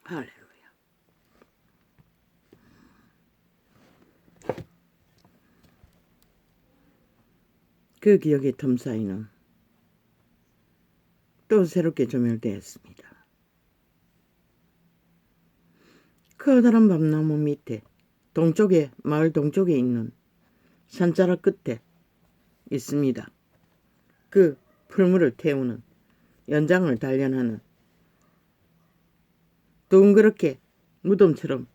할렐루야. 그 기억의 틈 사이는 또 새롭게 조멸되었습니다. 커다란 밤나무 밑에 동쪽에 마을 동쪽에 있는 산자락 끝에 있습니다. 그 풀물을 태우는 연장을 단련하는 둥그렇게 무덤처럼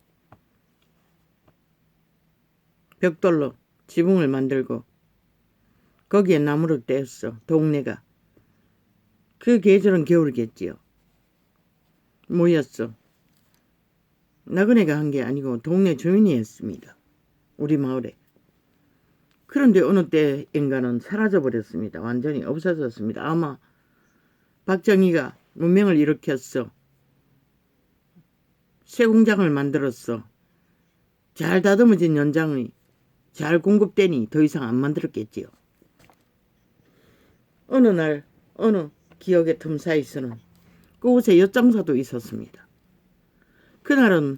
벽돌로 지붕을 만들고 거기에 나무를 떼었어. 동네가 그 계절은 겨울이겠지요. 모였어. 나그네가 한 게 아니고 동네 주민이 했습니다. 우리 마을에. 그런데 어느 때인가는 사라져버렸습니다. 완전히 없어졌습니다. 아마 박정희가 문명을 일으켰어. 새 공장을 만들었어. 잘 다듬어진 연장이 잘 공급되니 더 이상 안 만들었겠지요. 어느 날 어느 기억의 틈 사이에서는 그곳에 엿장사도 있었습니다. 그날은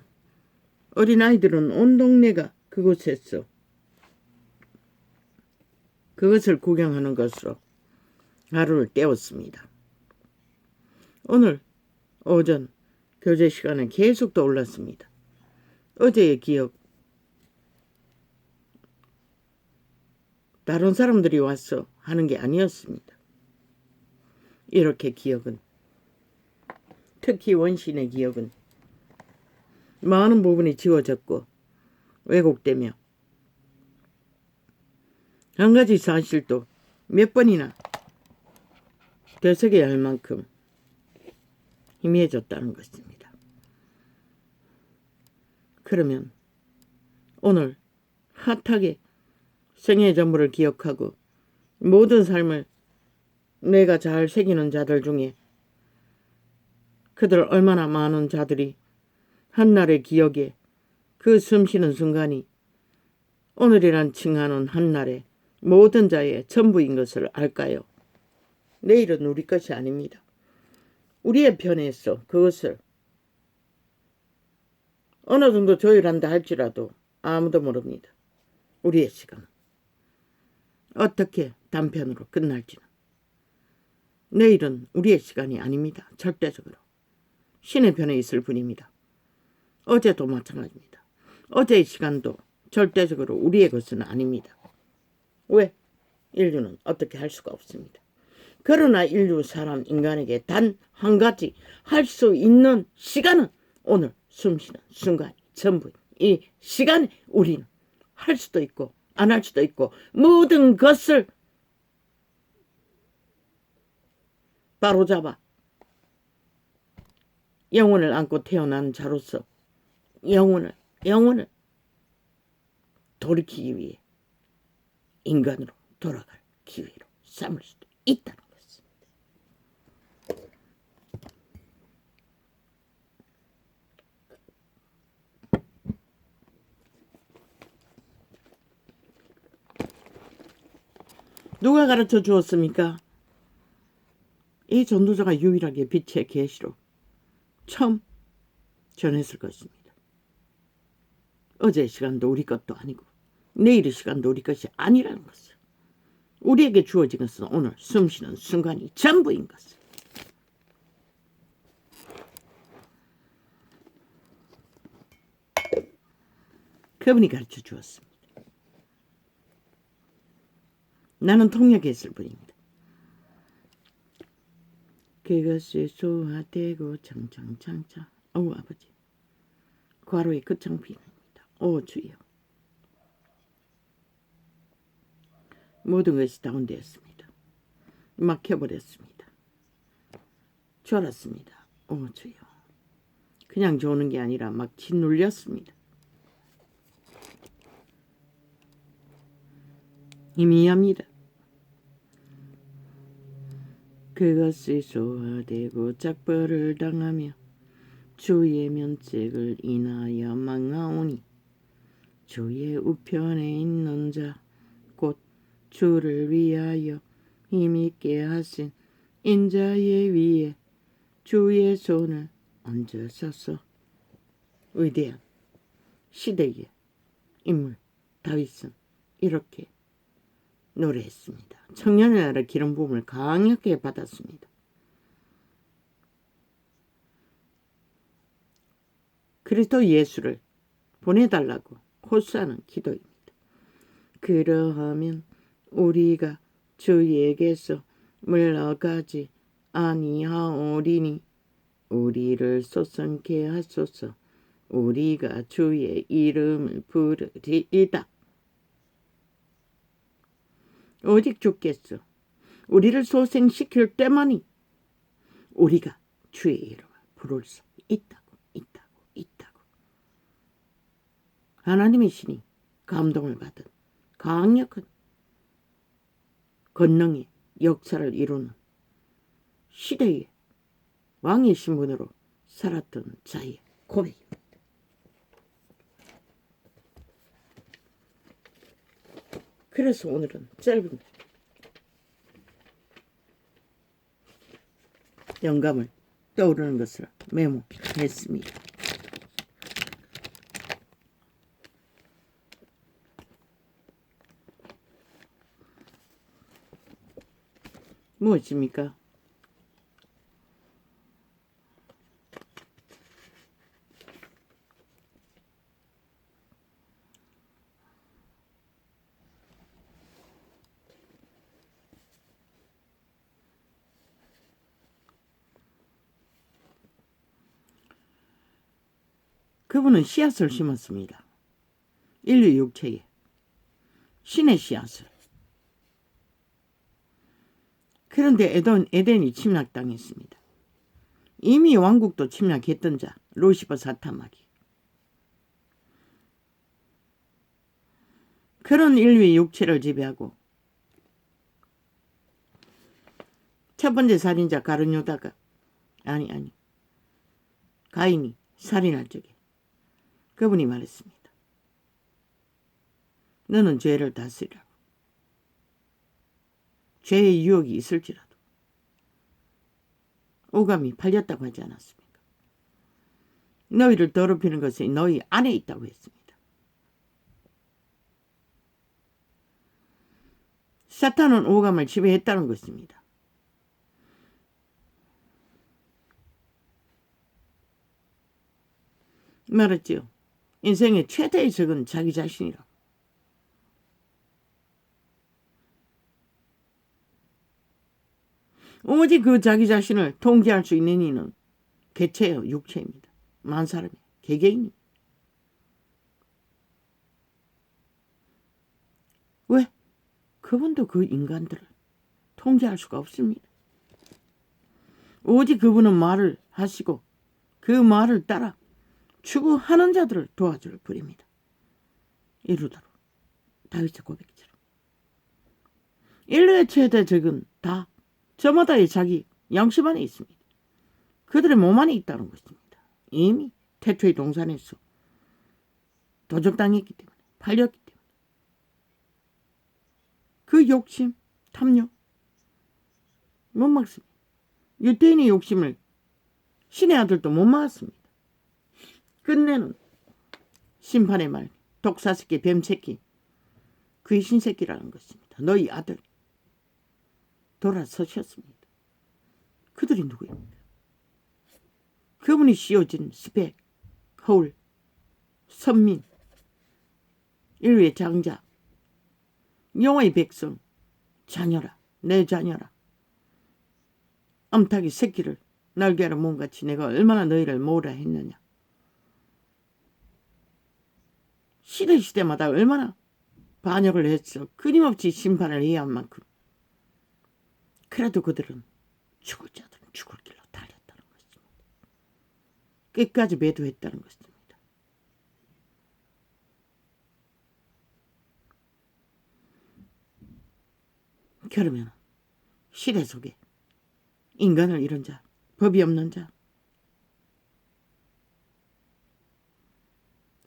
어린아이들은 온 동네가 그곳에서 그것을 구경하는 것으로 하루를 때웠습니다. 오늘 오전 교재 시간에 계속 떠올랐습니다. 어제의 기억. 다른 사람들이 와서 하는 게 아니었습니다. 이렇게 기억은, 특히 원신의 기억은 많은 부분이 지워졌고 왜곡되며 한 가지 사실도 몇 번이나 되새겨야 할 만큼 희미해졌다는 것입니다. 그러면 오늘 핫하게 생애 전부를 기억하고 모든 삶을 내가 잘 새기는 자들 중에 그들 얼마나 많은 자들이 한날의 기억에 그 숨쉬는 순간이 오늘이란 칭하는 한날의 모든 자의 전부인 것을 알까요? 내일은 우리 것이 아닙니다. 우리의 편에서 그것을 어느 정도 조율한다 할지라도 아무도 모릅니다. 우리의 시간은 어떻게 단편으로 끝날지는. 내일은 우리의 시간이 아닙니다. 절대적으로. 신의 편에 있을 뿐입니다. 어제도 마찬가지입니다. 어제의 시간도 절대적으로 우리의 것은 아닙니다. 왜? 인류는 어떻게 할 수가 없습니다. 그러나 인류 사람 인간에게 단 한 가지 할 수 있는 시간은 오늘 숨쉬는 순간이 전부. 이 시간에 우리는 할 수도 있고 안 할 수도 있고 모든 것을 바로잡아 영혼을 안고 태어난 자로서 영혼을 돌이키기 위해 인간으로 돌아갈 기회로 삼을 수도 있다는 것입니다. 누가 가르쳐 주었습니까? 이 전도자가 유일하게 빛의 계시로 처음 전했을 것입니다. 어제의 시간도 우리 것도 아니고 내일의 시간도 우리 것이 아니라는 것을, 우리에게 주어진 것은 오늘 숨쉬는 순간이 전부인 것을. 그분이 가르쳐 주었습니다. 나는 통역했을 뿐입니다. 그것이 소화되고 창창창창. 어우 아버지, 과로의 끝창필입니다. 오 주여. 모든 것이 다운되었습니다. 막혀버렸습니다. 졸았습니다. 오 주여. 그냥 조는 게 아니라 막 짓눌렸습니다. 희미합니다. 그것이 소화되고 짝벌을 당하며 주의 면책을 인하여 망하오니 주의 우편에 있는 자 곧 주를 위하여 힘있게 하신 인자의 위에 주의 손을 얹으소서. 위대한 시대의 인물 다윗은 이렇게 노래했습니다. 청년의 나라 기름 부음을 강력하게 받았습니다. 그리스도 예수를 보내달라고 호소하는 기도입니다. 그러하면 우리가 주에게서 물러가지 아니하오리니 우리를 소성케 하소서. 우리가 주의 이름을 부르리이다. 오직 주께서 우리를 소생시킬 때만이 우리가 주의 이름을 부를 수 있다고. 하나님의 신이 감동을 받은 강력한 권능의 역사를 이루는 시대의 왕의 신분으로 살았던 자의 고백입니다. 그래서 오늘은 짧은 영감을 떠오르는 것을 메모했습니다. 무엇입니까? 그분은 씨앗을 심었습니다. 인류 육체에 신의 씨앗을. 그런데 에덴이 침략당했습니다. 이미 왕국도 침략했던 자 루시퍼 사탄마귀. 그런 인류의 육체를 지배하고 첫 번째 살인자 가룟유다가 가인이 살인할 적에 그분이 말했습니다. 너는 죄를 다스리라고. 죄의 유혹이 있을지라도 오감이 팔렸다고 하지 않았습니까? 너희를 더럽히는 것이 너희 안에 있다고 했습니다. 사탄은 오감을 지배했다는 것입니다. 말했지요. 인생의 최대의 적은 자기 자신이라고. 오직 그 자기 자신을 통제할 수 있는 이는 개체예요. 육체입니다. 만 사람이 개개인이. 왜? 그분도 그 인간들을 통제할 수가 없습니다. 오직 그분은 말을 하시고 그 말을 따라 추구하는 자들을 도와줄 분입니다. 이루다로 다윗의 고백처럼. 인류의 최대 적은 다 저마다의 자기 양심 안에 있습니다. 그들의 몸 안에 있다는 것입니다. 이미 태초의 동산에서 도적당했기 때문에, 팔렸기 때문에. 그 욕심, 탐욕 못 막습니다. 유대인의 욕심을 신의 아들도 못 막았습니다. 끝내는 심판의 말, 독사새끼, 뱀새끼, 귀신새끼라는 것입니다. 너희 아들 돌아서셨습니다. 그들이 누구입니까? 그분이 씌워진 스펙, 거울, 선민, 인류의 장자, 여호와의 백성, 자녀라, 내 자녀라. 암탉이 새끼를 날개로 몸같이 내가 얼마나 너희를 모으라 했느냐. 시대마다 얼마나 반역을 했어. 끊임없이 심판을 해야 할 만큼. 그래도 그들은 죽을 자들은 죽을 길로 달렸다는 것입니다. 끝까지 매도했다는 것입니다. 그러면 시대 속에 인간을 잃은 자, 법이 없는 자,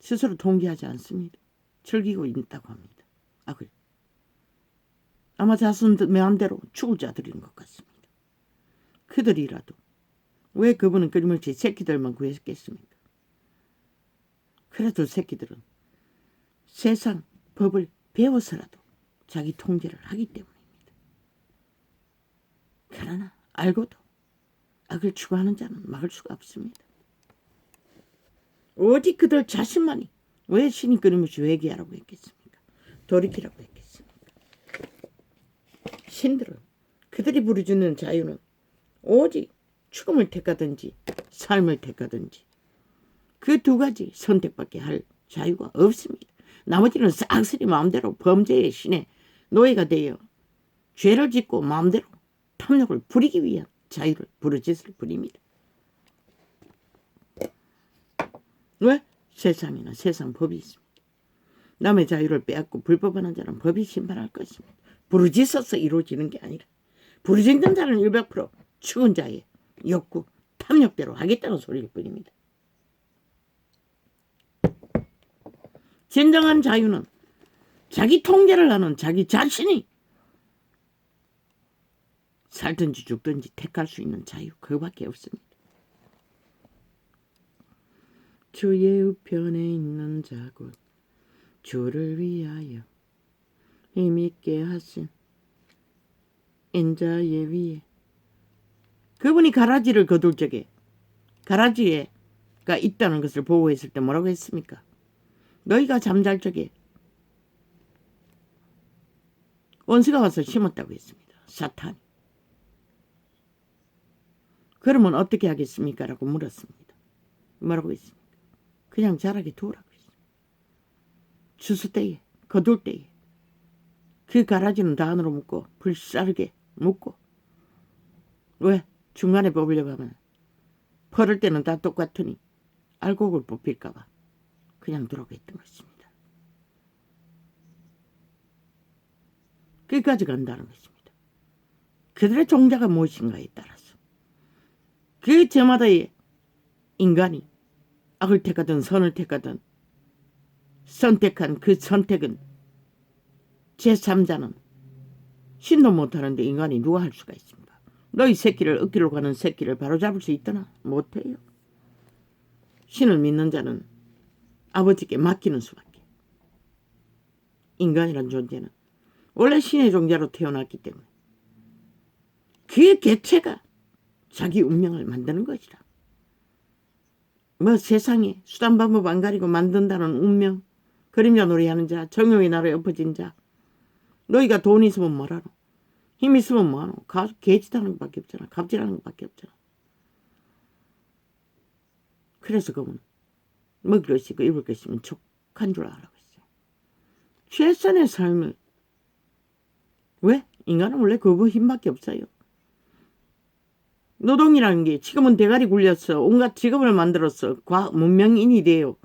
스스로 통제하지 않습니다. 즐기고 있다고 합니다. 악을. 아마 자신 마음대로 죽을 자들인 것 같습니다. 그들이라도 왜 그분은 끊임없이 새끼들만 구했겠습니까? 그래도 새끼들은 세상 법을 배워서라도 자기 통제를 하기 때문입니다. 그러나 알고도 악을 추구하는 자는 막을 수가 없습니다. 오직 그들 자신만이 왜 신이 끊임없이 회개하라고 했겠습니까? 돌이키라고 했겠습니까? 신들은 그들이 부르짖는 자유는 오직 죽음을 택하든지 삶을 택하든지 그 두 가지 선택밖에 할 자유가 없습니다. 나머지는 싹쓸이 마음대로 범죄의 신의 노예가 되어 죄를 짓고 마음대로 탐욕을 부리기 위한 자유를 부르짖을 뿐입니다. 왜? 세상에는 세상 법이 있습니다. 남의 자유를 빼앗고 불법하는 자는 법이 심판할 것입니다. 부르짖어서 이루어지는 게 아니라 부르짖는 자는 100% 죽은 자의 욕구, 탐욕대로 하겠다는 소리일 뿐입니다. 진정한 자유는 자기 통제를 하는 자기 자신이 살든지 죽든지 택할 수 있는 자유, 그거밖에 없습니다. 주의 우편에 있는 자 곧 주를 위하여 힘있게 하신 인자의 위에 그분이 가라지를 거둘 적에 가라지가 있다는 것을 보고했을 때 뭐라고 했습니까? 너희가 잠잘 적에 원수가 와서 심었다고 했습니다. 사탄이. 그러면 어떻게 하겠습니까? 라고 물었습니다. 뭐라고 했습니까? 그냥 자라게 두라고 했습니다. 추수 때에 거둘 때에 그 가라지는 다 안으로 묶고 불사르게 묶고 왜? 중간에 뽑으려고 하면 퍼를 때는 다 똑같으니 알곡을 뽑힐까 봐 그냥 두라고 했던 것입니다. 끝까지 간다는 것입니다. 그들의 종자가 무엇인가에 따라서 그 저마다의 인간이 악을 택하든 선을 택하든 선택한 그 선택은 제3자는 신도 못하는데 인간이 누가 할 수가 있습니까? 너희 새끼를 얻기로 가는 새끼를 바로잡을 수 있더나? 못해요. 신을 믿는 자는 아버지께 맡기는 수밖에. 인간이란 존재는 원래 신의 종자로 태어났기 때문에 그 개체가 자기 운명을 만드는 것이라. 뭐 세상에 수단 방법 안 가리고 만든다는 운명, 그림자 놀이하는 자, 정욕의 나라에 엎어진 자, 너희가 돈 있으면 뭐하노? 힘 있으면 뭐하노? 개짓하는 것밖에 없잖아. 갑질하는 것밖에 없잖아. 그래서 그분 먹을 것이 있고 입을 것이 있으면 족한 줄 알라고 했어요. 최선의 삶을 왜? 인간은 원래 그거 힘밖에 없어요. 노동이라는 게 지금은 대가리 굴려서 온갖 직업을 만들어서 문명인이 돼요.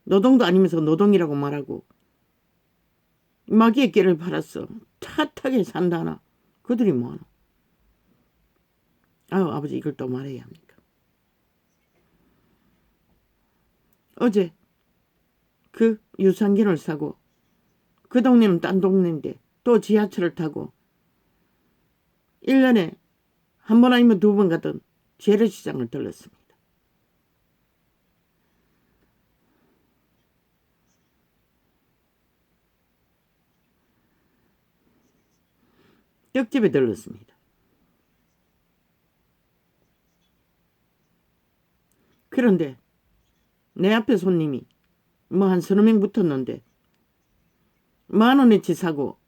노동도 아니면서 노동이라고 말하고 마귀의 깨를 팔았어. 탓하게 산다나. 그들이 뭐하노? 아유 아버지 이걸 또 말해야 합니까? 어제 그 유산균을 사고 그 동네는 딴 동네인데 또 지하철을 타고 1년에 한 번 아니면 2번 가던 재래시장을 들렀습니다. 떡집에 들렀습니다. 그런데 내 앞에 손님이 뭐 한 서너 명 붙었는데 10,000원어치 사고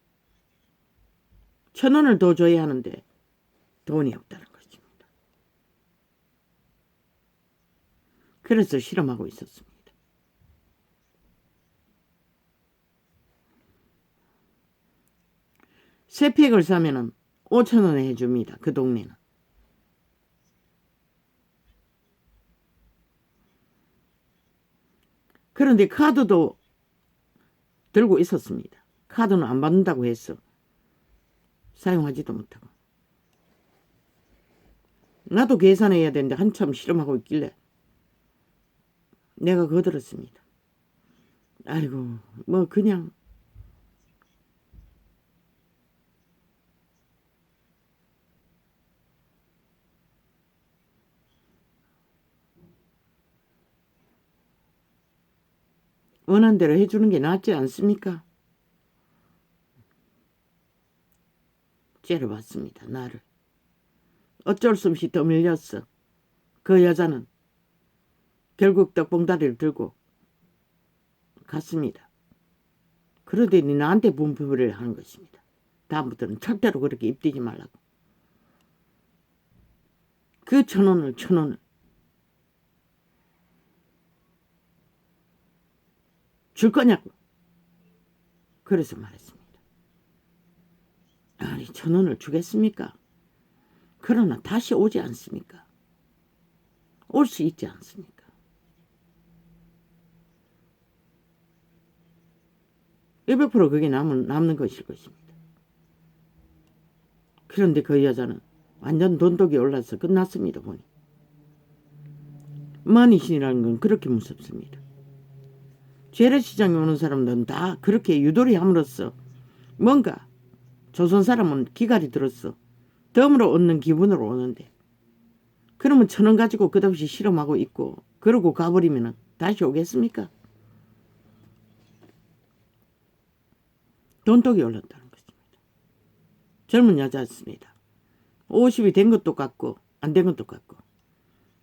1,000원을 더 줘야 하는데 돈이 없다는 것입니다. 그래서 실험하고 있었습니다. 세 팩을 사면은 5,000원에 해줍니다. 그 동네는. 그런데 카드도 들고 있었습니다. 카드는 안 받는다고 해서 사용하지도 못하고. 나도 계산해야 되는데 한참 실험하고 있길래 내가 거들었습니다. 아이고 뭐 그냥 원한 대로 해주는 게 낫지 않습니까? 째려봤습니다. 나를. 어쩔 수 없이 떠밀렸어. 그 여자는 결국 떡봉다리를 들고 갔습니다. 그러더니 나한테 분부를 하는 것입니다. 다음부터는 절대로 그렇게 입대지 말라고. 그 1,000원을 줄 거냐고. 그래서 말했습니다. 아니 1,000원을 주겠습니까? 그러나 다시 오지 않습니까? 올 수 있지 않습니까? (100% 그게 남는 것일 것입니다. 그런데 그 여자는 완전 돈독이 올라서 끝났습니다. 보니 만이신이라는 건 그렇게 무섭습니다. 재래시장에 오는 사람들은 다 그렇게 유도리 함으로써 뭔가 조선 사람은 기갈이 들었어. 덤으로 얻는 기분으로 오는데 그러면 1,000원 가지고 끝없이 실험하고 있고 그러고 가버리면 다시 오겠습니까? 돈독이 올랐다는 것입니다. 젊은 여자였습니다. 50이 된 것도 같고 안 된 것도 같고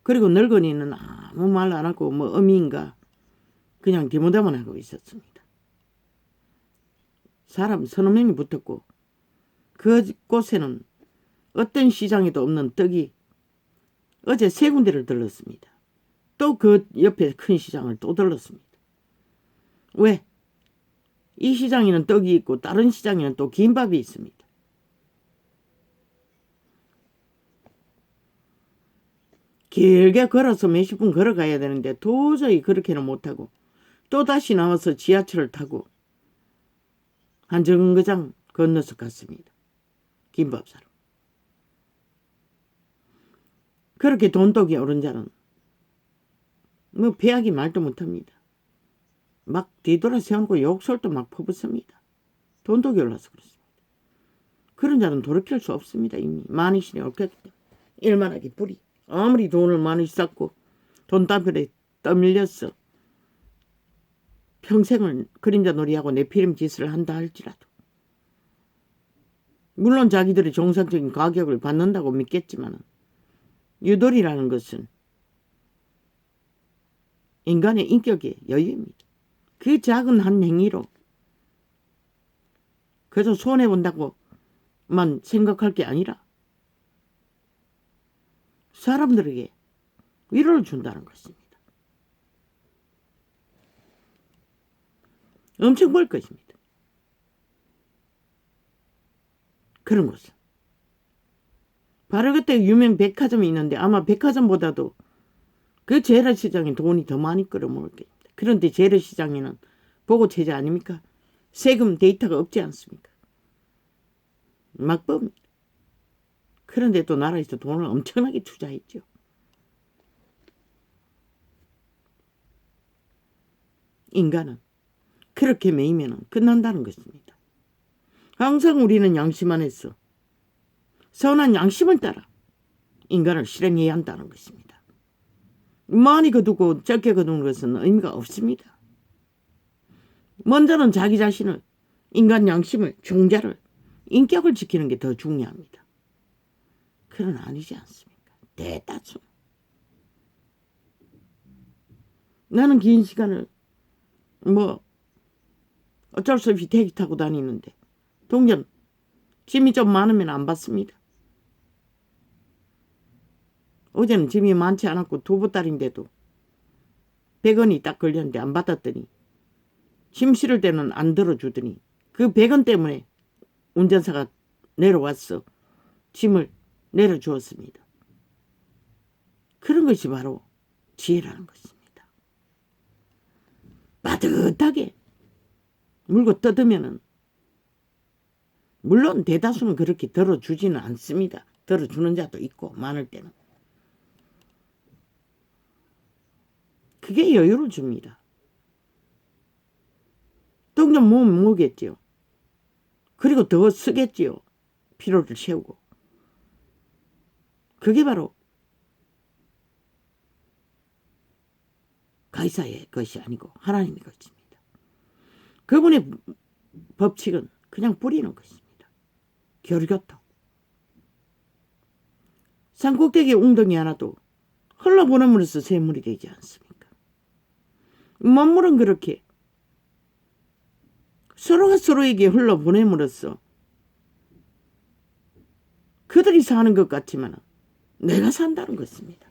그리고 늙은이는 아무 말 안 하고 뭐 어미인가 그냥 디모다만 하고 있었습니다. 사람 서너 명이 붙었고 그곳에는 어떤 시장에도 없는 떡이 어제 3군데를 들렀습니다. 또 그 옆에 큰 시장을 또 들렀습니다. 왜? 이 시장에는 떡이 있고 다른 시장에는 또 김밥이 있습니다. 길게 걸어서 몇십 분 걸어가야 되는데 도저히 그렇게는 못하고 또다시 나와서 지하철을 타고 한 정거장 건너서 갔습니다. 김밥 사러. 그렇게 돈독이 오른 자는 뭐 배하기 말도 못합니다. 막 뒤돌아 세우고 욕설도 막 퍼붓습니다. 돈독이 올라서 그렇습니다. 그런 자는 돌이킬 수 없습니다. 이미 만이신이 옳겠기 때문에. 일만하게 불이 아무리 돈을 많이 쌓고 돈다발에 떠밀렸어. 평생을 그림자 놀이하고 내피름 짓을 한다 할지라도 물론 자기들이 정상적인 가격을 받는다고 믿겠지만 유돌이라는 것은 인간의 인격의 여유입니다. 그 작은 한 행위로 그래서 손해본다고만 생각할 게 아니라 사람들에게 위로를 준다는 것입니다. 엄청 벌 것입니다. 그런 것은. 바로 그때 유명 백화점이 있는데 아마 백화점보다도 그 재래시장에 돈이 더 많이 끌어모을 겁니다. 그런데 재래시장에는 보고체제 아닙니까? 세금 데이터가 없지 않습니까? 막법입니다. 그런데 또 나라에서 돈을 엄청나게 투자했죠. 인간은 그렇게 매이면 끝난다는 것입니다. 항상 우리는 양심 안에서 선한 양심을 따라 인간을 실행해야 한다는 것입니다. 많이 거두고 적게 거두는 것은 의미가 없습니다. 먼저는 자기 자신을, 인간 양심을, 종자를, 인격을 지키는 게 더 중요합니다. 그건 아니지 않습니까? 대다수. 나는 긴 시간을 어쩔 수 없이 대기 타고 다니는데 동전 짐이 좀 많으면 안 받습니다. 어제는 짐이 많지 않았고 두보따리인데도 100원이 딱 걸렸는데 안 받았더니 짐 실을 때는 안 들어주더니 그 100원 때문에 운전사가 내려와서 짐을 내려주었습니다. 그런 것이 바로 지혜라는 것입니다. 빠듯하게 물고 뜯으면은 물론 대다수는 그렇게 들어주지는 않습니다. 들어주는 자도 있고 많을 때는. 그게 여유를 줍니다. 동전 모으면 모으겠지요. 그리고 더 쓰겠지요. 필요를 채우고. 그게 바로 가이사의 것이 아니고 하나님의 것입니다. 그분의 법칙은 그냥 뿌리는 것입니다. 결교토. 산꼭대기 웅덩이 하나도 흘러보냄으로써 샘물이 되지 않습니까? 만물은 그렇게 서로가 서로에게 흘러보냄으로써 그들이 사는 것 같지만 내가 산다는 것입니다.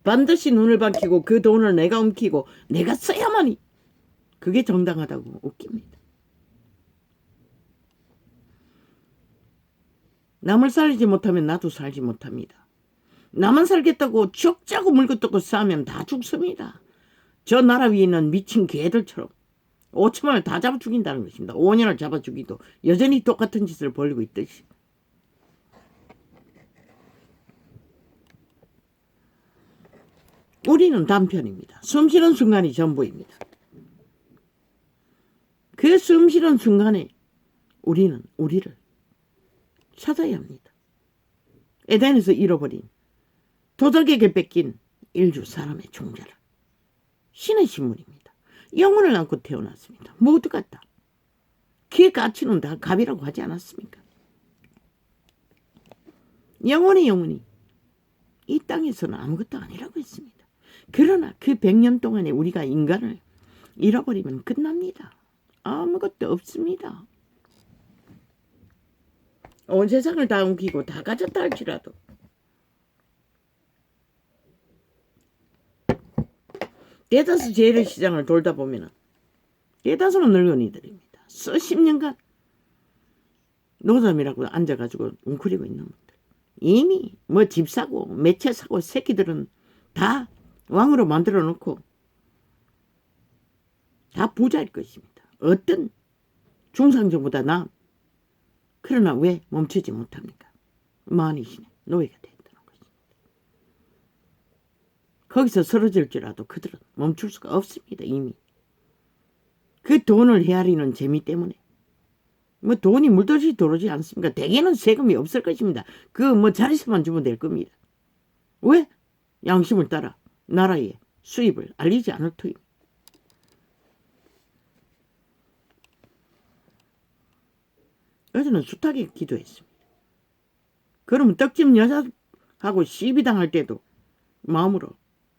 반드시 눈을 밝히고 그 돈을 내가 움키고 내가 써야만이 그게 정당하다고 웃깁니다. 남을 살리지 못하면 나도 살지 못합니다. 나만 살겠다고 죽자고 물고 싸우면 다 죽습니다. 저 나라 위에 있는 미친 개들처럼 5천만을 다 잡아 죽인다는 것입니다. 5년을 잡아 죽이도 여전히 똑같은 짓을 벌이고 있듯이. 우리는 단편입니다. 숨쉬는 순간이 전부입니다. 그 숨쉬는 순간에 우리는 우리를 찾아야 합니다. 에덴에서 잃어버린 도적에게 뺏긴 인류 사람의 종자를 신의 신물입니다. 영혼을 안고 태어났습니다. 모두가 다. 그 가치는 다 값이라고 하지 않았습니까? 영혼이 이 땅에서는 아무것도 아니라고 했습니다. 그러나 그 100년 동안에 우리가 인간을 잃어버리면 끝납니다. 아무것도 없습니다. 온 세상을 다 옮기고 다 가졌다 할지라도 대다수 재래시장을 돌다 보면 대다수는 늙은이들입니다. 수십 년간 노점이라고 앉아가지고 웅크리고 있는 분들. 이미 뭐 집 사고 매체 사고 새끼들은 다 왕으로 만들어 놓고 다 부자일 것입니다. 어떤 중상층보다 나은. 그러나 왜 멈추지 못합니까? 만이시네. 노예가 된다는 것입니다. 거기서 쓰러질지라도 그들은 멈출 수가 없습니다. 이미. 그 돈을 헤아리는 재미 때문에. 뭐 돈이 물듯이 들어오지 않습니까? 대개는 세금이 없을 것입니다. 그 뭐 자리세만 주면 될 겁니다. 왜? 양심을 따라 나라의 수입을 알리지 않을 터입니다. 어제는 숱하게 기도했습니다. 그러면 떡집 여자하고 시비당할 때도 마음으로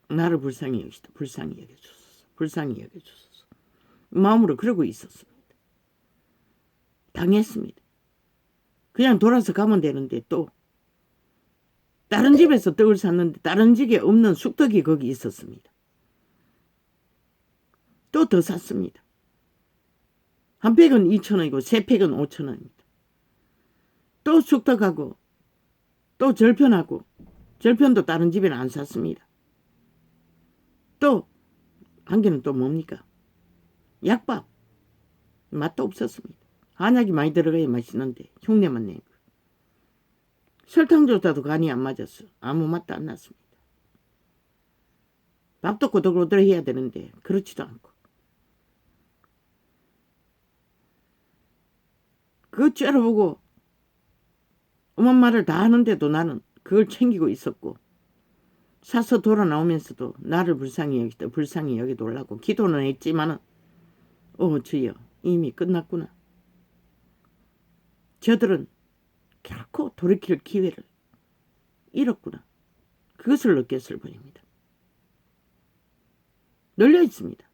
나를 불쌍히 여기시다. 불쌍히 여겨주소서. 불쌍히 여겨주소서. 마음으로 그러고 있었습니다. 당했습니다. 그냥 돌아서 가면 되는데 또 다른 집에서 떡을 샀는데 다른 집에 없는 쑥떡이 거기 있었습니다. 또 더 샀습니다. 한 팩은 2,000원이고 세 팩은 5,000원입니다. 또 쑥떡하고 또 절편하고 절편도 다른 집에는 안 샀습니다. 또 한 개는 또 뭡니까? 약밥. 맛도 없었습니다. 한약이 많이 들어가야 맛있는데 흉내만 내고. 설탕조차도 간이 안 맞았어. 아무 맛도 안 났습니다. 밥도 꼬들꼬들 해야 되는데 그렇지도 않고. 그거 째려보고 엄마 말을 다 하는데도 나는 그걸 챙기고 있었고 사서 돌아 나오면서도 나를 불쌍히 여기달라고 기도는 했지만은 주여 이미 끝났구나. 저들은 결코 돌이킬 기회를 잃었구나. 그것을 느꼈을 뿐입니다. 널려 있습니다.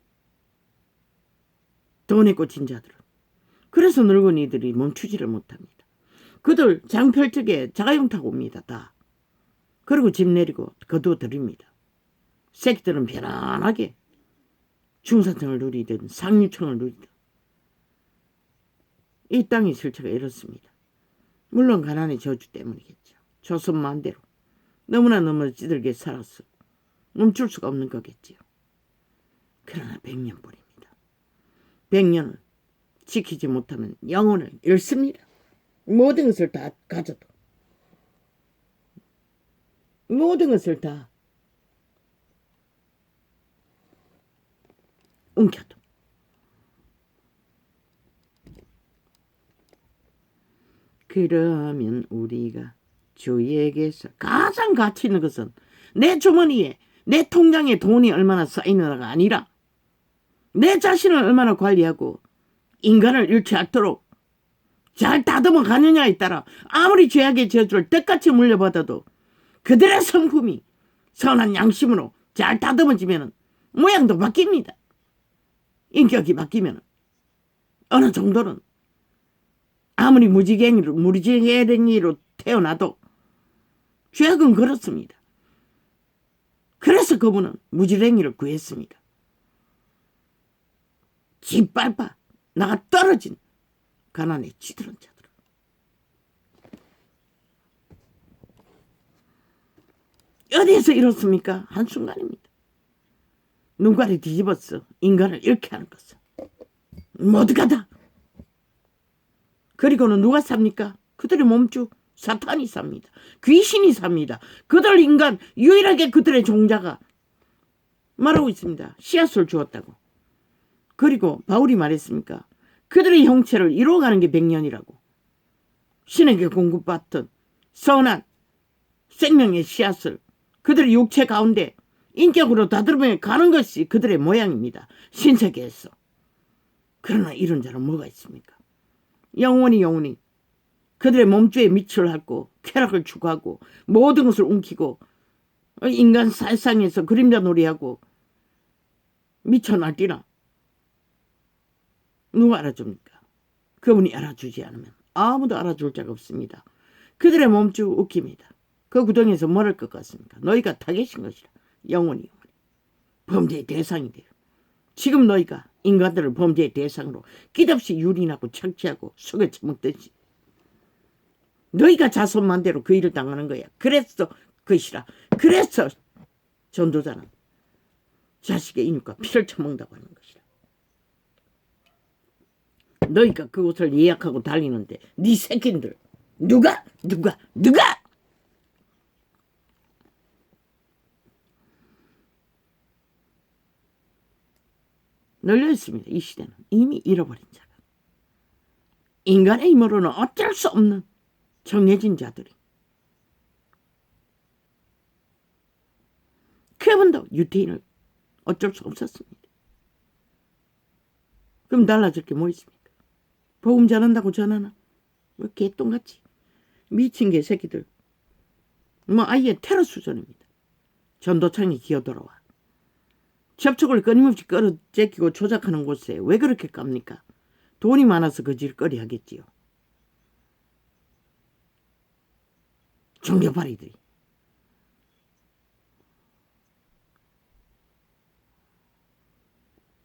돈에 꽂힌 자들은. 그래서 늙은이들이 멈추지를 못합니다. 그들 장펼적에 자가용 타고 옵니다. 다. 그리고 집 내리고 거두어드립니다. 새끼들은 편안하게 중산층을 누리든 상류층을 누리든 이 땅의 실체가 이렇습니다. 물론 가난의 저주 때문이겠죠. 조선 만대로 너무나 찌들게 살았어. 멈출 수가 없는 거겠지요. 그러나 100년뿐입니다. 100년을 지키지 못하면 영혼을 잃습니다. 모든 것을 다 가져도 모든 것을 다 옮겨도 그러면 우리가 주에게서 가장 가치 있는 것은 내 주머니에 내 통장에 돈이 얼마나 쌓이느냐가 아니라 내 자신을 얼마나 관리하고 인간을 잃지 않도록 잘 다듬어 가느냐에 따라 아무리 죄악의 저주를 똑같이 물려받아도 그들의 성품이 선한 양심으로 잘 다듬어지면 모양도 바뀝니다. 인격이 바뀌면 어느 정도는 아무리 무지개랭이로 태어나도 죄악은 그렇습니다. 그래서 그분은 무지랭이를 구했습니다. 짓밟아 나가 떨어진 가난에 치들은 자들. 어디에서 이렇습니까? 한순간입니다. 눈깔이 뒤집어서 인간을 잃게 하는 것은 모두가 다. 그리고는 누가 삽니까? 그들의 몸주 사탄이 삽니다. 귀신이 삽니다. 그들 인간 유일하게 그들의 종자가 말하고 있습니다. 씨앗을 주었다고. 그리고 바울이 말했습니까? 그들의 형체를 이루어가는 게 100년이라고. 신에게 공급받던 선한 생명의 씨앗을 그들의 육체 가운데 인격으로 다듬어 가는 것이 그들의 모양입니다. 신세계에서. 그러나 이런 자는 뭐가 있습니까? 영원히 그들의 몸주에 밑을 핥고 쾌락을 추구하고 모든 것을 움키고 인간 살상에서 그림자 놀이하고 미쳐 날뛰나. 누가 알아줍니까? 그분이 알아주지 않으면 아무도 알아줄 자가 없습니다. 그들의 몸주 웃깁니다. 그 구덩이에서 뭘 할 것 같습니까? 너희가 타겟인 것이라. 영원히 범죄의 대상이 돼요. 지금 너희가 인간들을 범죄의 대상으로 끝없이 유린하고 착취하고 속여 처먹듯이 너희가 자손만대로 그 일을 당하는 거야. 그래서 그것이라. 그래서 전도자는 자식의 인육과 피를 처먹는다고 하는 것이라. 너희가 그곳을 예약하고 달리는데 네 새끼들 누가 널려 있습니다. 이 시대는 이미 잃어버린 자가 인간의 힘으로는 어쩔 수 없는 정해진 자들이 그분도 유태인을 어쩔 수 없었습니다. 그럼 달라질 게 뭐 있습니까? 복음 전한다고 전하나? 뭐 개똥같이 미친 개새끼들. 뭐 아예 테러 수준입니다. 전도창이 기어들어와 접촉을 끊임없이 끌어제끼고 조작하는 곳에 왜 그렇게 깝니까? 돈이 많아서 그 짓거리 하겠지요. 종교파리들이.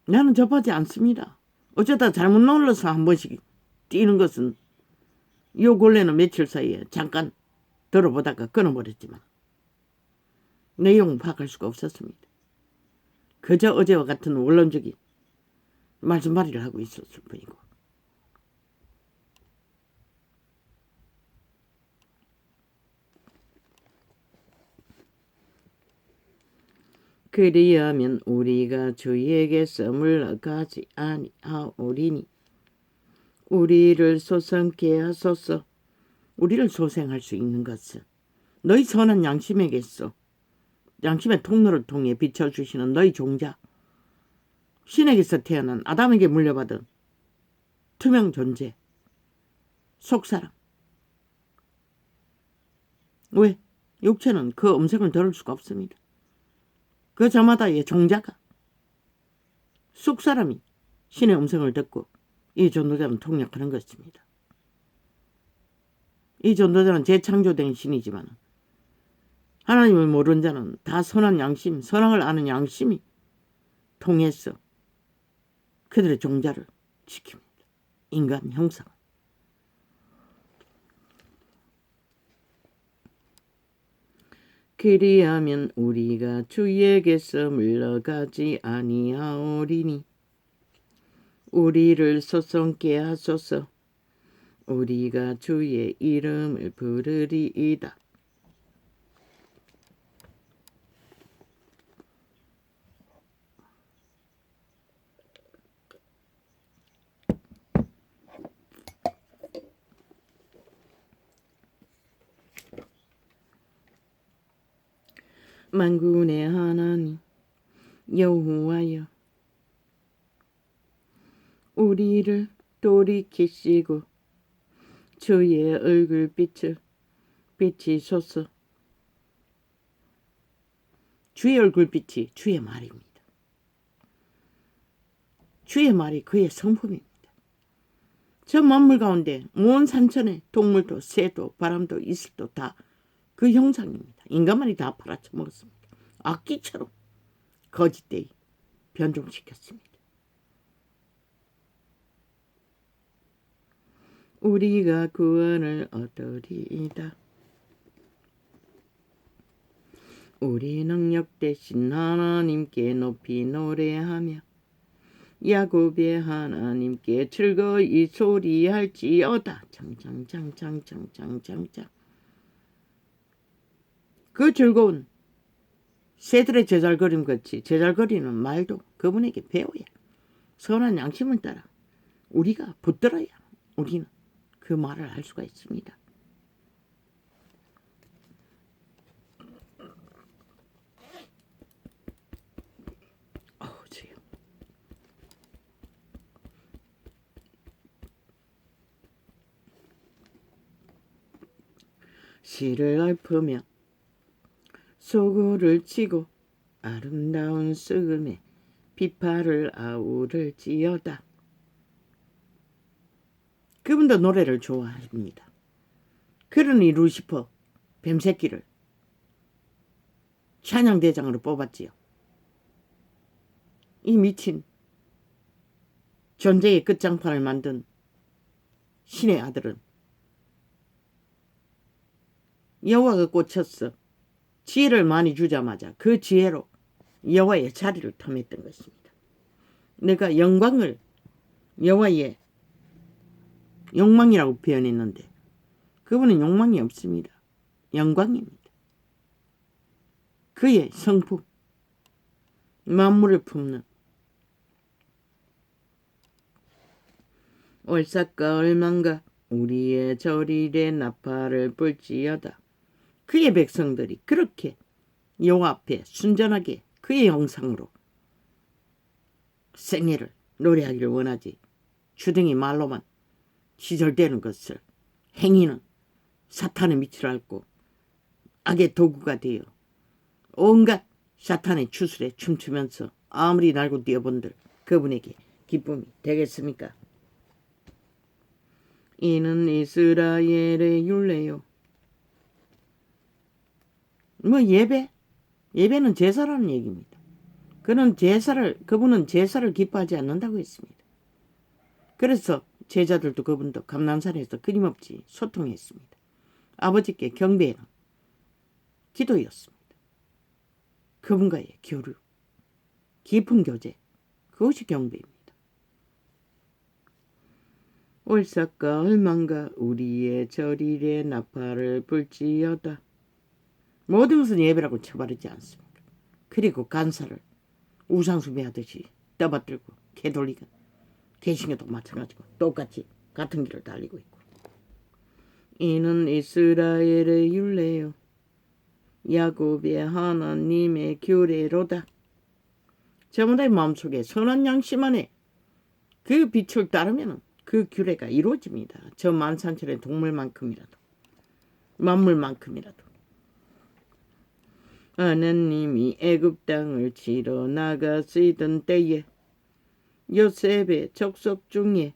나는 접하지 않습니다. 어쩌다 잘못 놀러서 한 번씩 뛰는 것은 요 근래는 며칠 사이에 잠깐 들어보다가 끊어버렸지만 내용은 파악할 수가 없었습니다. 그저 어제와 같은 원론적인 말씀발이를 하고 있었을 뿐이고. 그리하면 우리가 주에게서 물러가지 아니하오리니 우리를 소생케 하소서. 우리를 소생할 수 있는 것은 너희 선한 양심에게서 양심의 통로를 통해 비춰주시는 너희 종자 신에게서 태어난 아담에게 물려받은 투명 존재 속사람. 왜? 육체는 그 음성을 들을 수가 없습니다. 그 저마다의 종자가 속사람이 신의 음성을 듣고 이 전도자는 통역하는 것입니다. 이 전도자는 재창조된 신이지만 하나님을 모르는 자는 다 선한 양심, 선악을 아는 양심이 통해서 그들의 종자를 지킵니다. 인간 형상. 그리하면 우리가 주에게서 물러가지 아니하오리니 우리를 소송케 하소서. 우리가 주의 이름을 부르리이다. 만군의 하나님 여호와여, 우리를 돌이키시고 주의 얼굴빛을 비치소서. 주의 얼굴빛이 주의 말입니다. 주의 말이 그의 성품입니다. 저 만물 가운데 온 산천에 동물도 새도 바람도 이슬도 다 그 형상입니다. 인간만이 다 팔아쳐먹었습니다. 악기처럼 거짓되이 변종시켰습니다. 우리가 구원을 얻으리이다. 우리 능력 대신 하나님께 높이 노래하며 야곱의 하나님께 즐거이 소리할지어다. 장장장장장장장장. 그 즐거운 새들의 제잘거림 같이 제잘거리는 말도 그분에게 배워야, 선한 양심을 따라 우리가 붙들어야 우리는 그 말을 할 수가 있습니다. 주여. 시를 읊으며 소고를 치고 아름다운 쓱음에 비파를 아우를지어다. 그분도 노래를 좋아합니다. 그러니 루시퍼 뱀새끼를 찬양대장으로 뽑았지요. 이 미친 존재의 끝장판을 만든 신의 아들은 여호와가 꽂혔어. 지혜를 많이 주자마자 그 지혜로 여호와의 자리를 탐했던 것입니다. 내가 영광을 여호와의 욕망이라고 표현했는데 그분은 욕망이 없습니다. 영광입니다. 그의 성품, 만물을 품는 월삭과 얼망과 우리의 절일의 나팔을 불지어다. 그의 백성들이 그렇게 여호와 앞에 순전하게 그의 형상으로 생애를 노래하기를 원하지, 주둥이 말로만 시절되는 것을 행위는 사탄의 밑을 앓고 악의 도구가 되어 온갖 사탄의 추술에 춤추면서 아무리 날고 뛰어본들 그분에게 기쁨이 되겠습니까? 이는 이스라엘의 율례요. 예배는 제사라는 얘기입니다. 그분은 제사를 기뻐하지 않는다고 했습니다. 그래서 제자들도 그분도 감람산에서 끊임없이 소통했습니다. 아버지께 경배는 기도였습니다. 그분과의 교류, 깊은 교제, 그것이 경배입니다. 월삭과 얼망과 우리의 절일의 나팔을 불지어다. 모든 것은 예배라고 쳐바르지 않습니다. 그리고 간사를 우상숭배하듯이 떠받들고 개돌리고 개신교도 마찬가지고 똑같이 같은 길을 달리고 있고. 이는 이스라엘의 율례요 야곱의 하나님의 규례로다. 저분의 마음속에 선한 양심 안에 그 빛을 따르면 그 규례가 이루어집니다. 저 만산천의 동물만큼이라도, 만물만큼이라도. 하나님이 애굽 땅을 치러 나가시던 때에 요셉의 족속 중에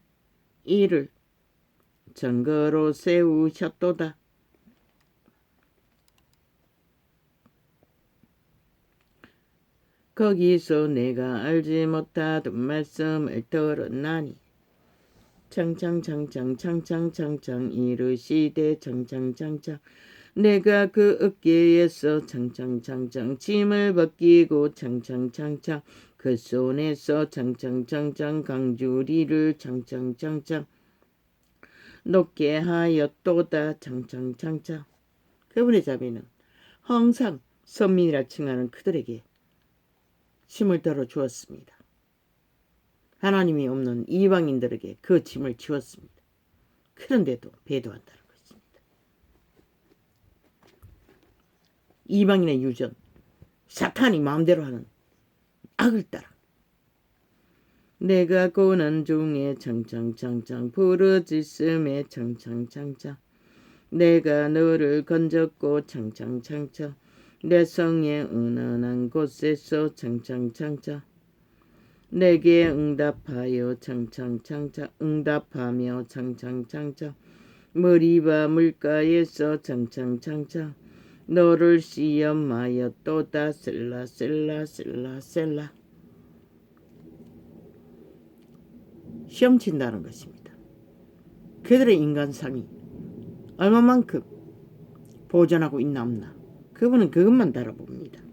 이를 증거로 세우셨도다. 거기서 내가 알지 못하던 말씀을 들었나니 창창창창창창창창 이르시되 창창창창 내가 그 어깨에서 창창창창 짐을 벗기고 창창창창 그 손에서 창창창창 강주리를 창창창창 높게 하였도다. 창창창창. 그분의 자비는 항상 선민이라 칭하는 그들에게 짐을 덜어 주었습니다. 하나님이 없는 이방인들에게 그 짐을 지웠습니다. 그런데도 배도한다는 것입니다. 이방인의 유전, 사탄이 마음대로 하는 악을 따라. 내가 고난 중에 창창창창 부르짖음에 창창창창 내가 너를 건졌고 창창창창 내 성의 은은한 곳에서 창창창창 내게 응답하여 창창창창 응답하며 창창창창 머리바 물가에서 창창창창 너를 시험하여 또다 셀라 시험 친다는 것입니다. 그들의 인간상이 얼마만큼 보존하고 있나 없나 그분은 그것만 달아봅니다.